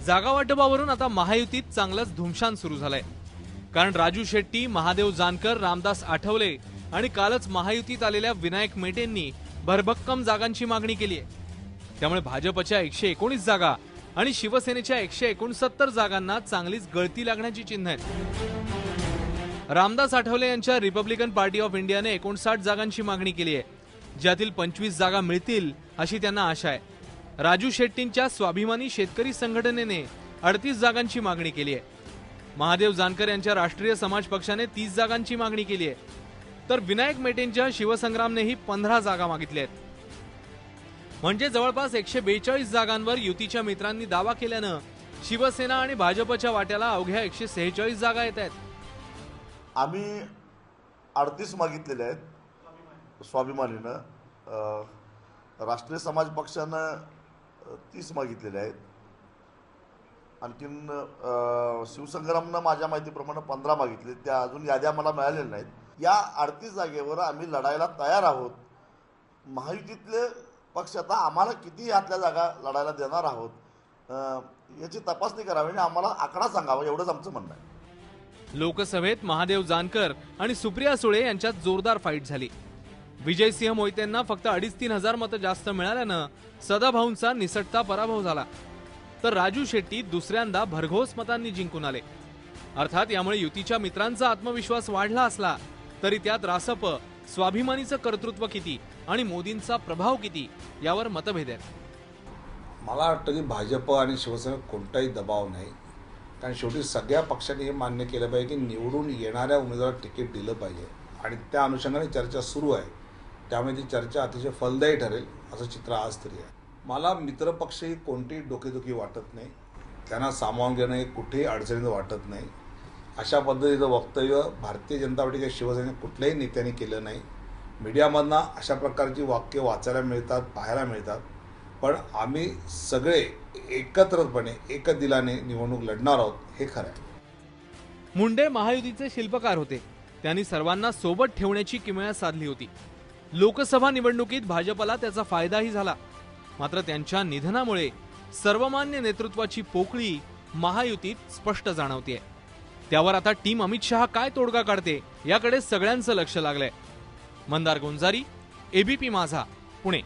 जागा वाटपावरून आता महायुतीत चांगलंच धुमशान सुरू झालंय। कारण राजू शेट्टी, महादेव जानकर, रामदास आठवले आणि कालच महायुतीत आलेल्या विनायक मेटेंनी भरभक्कम जागांची मागणी केली आहे। त्यामुळे भाजपच्या 119 जागा आणि शिवसेनेच्या 169 जागांना चांगलीच गळती लागण्याची चिन्ह आहेत। रामदास आठवले यांच्या रिपब्लिकन पार्टी ऑफ इंडियाने 59 जागांची मागणी केली आहे, ज्यातील 25 जागा मिळतील अशी त्यांना आशा आहे। राजू शेट्टींच्या स्वाभिमानी शेतकरी संघटनेने 38 जागांची मागणी केली आहे। महादेव जानकर यांच्या राष्ट्रीय समाज पक्षाने 30 जागांची मागणी केली आहे, तर विनायक मेटेंच्या शिवसंग्रामनेही 15 जागा मागितल्या आहेत। म्हणजे जवळपास 142 जागांवर युतीच्या मित्रांनी दावा केल्यानं शिवसेना आणि भाजपच्या वाट्याला अवघ्या 146 जागा येत आहेत। आम्ही 38 मागितलेले आहेत स्वाभिमानीनं, राष्ट्रीय समाज पक्षानं 30 मागितलेले आहेत, आणखीन शिवसंग्रामनं माझ्या माहितीप्रमाणे 15 मागितले, त्या अजून याद्या मला मिळालेल्या नाहीत। या 38 जागेवर आम्ही लढायला तयार आहोत। महायुतीतले पक्ष आता आम्हाला किती यातल्या जागा लढायला देणार आहोत याची तपासणी करावी आणि आम्हाला आकडा सांगावा, एवढंच आमचं म्हणणं आहे। लोकसभेत महादेव जानकर आणि सुप्रिया सुळे यांच्यात जोरदार फाईट झाली। विजयसिंह मोहितेंना फक्त 2.5-3 हजार मतं जास्त मिळाल्यानं सदाभाऊंचा निसटता पराभव झाला, तर राजू शेट्टी दुसऱ्यांदा भरघोस मतांनी जिंकून आले। अर्थात यामुळे युतीच्या मित्रांचा आत्मविश्वास वाढला असला तरी त्यात रासप, स्वाभिमानीचं कर्तृत्व किती आणि मोदींचा प्रभाव किती यावर मतभेद आहेत। मला वाटतं की भाजप आणि शिवसेनेत कोणताही दबाव नाही, कारण शेवटी सगळ्या पक्षांनी हे मान्य केलं पाहिजे की निवडून येणाऱ्या उमेदवाराला तिकीट दिलं पाहिजे आणि त्या अनुषंगाने चर्चा सुरू आहे। त्यामुळे ती चर्चा अतिशय फलदायी ठरेल असं चित्र आज तरी आहे। मला मित्रपक्षही कोणतीही डोकेदुखी वाटत नाही, त्यांना सामावून घेणं हे कुठेही अडचणीचं वाटत नाही। अशा पद्धतीचं वक्तव्य भारतीय जनता पार्टी किंवा शिवसेनेने कुठल्याही नेत्यांनी केलं नाही। मीडियामधनं अशा प्रकारची वाक्य वाचायला मिळतात, पाहायला मिळतात, पण आम्ही सगळे एकत्रपणे एकदिलाने निवडणूक लढणार आहोत हे खरं आहे। मुंडे महायुतीचे शिल्पकार होते, त्यांनी सर्वांना सोबत ठेवण्याची किमया साधली होती। लोकसभा निवडणुकीत भाजपला त्याचा फायदाही झाला, मात्र त्यांच्या निधनामुळे सर्वमान्य नेतृत्वाची पोकळी महायुतीत स्पष्ट जाणवतेय। त्यावर आता टीम अमित शहा काय तोडगा काढते याकडे सगळ्यांचं लक्ष लागलंय। मंदार गोंजारी, एबीपी माझा, पुणे।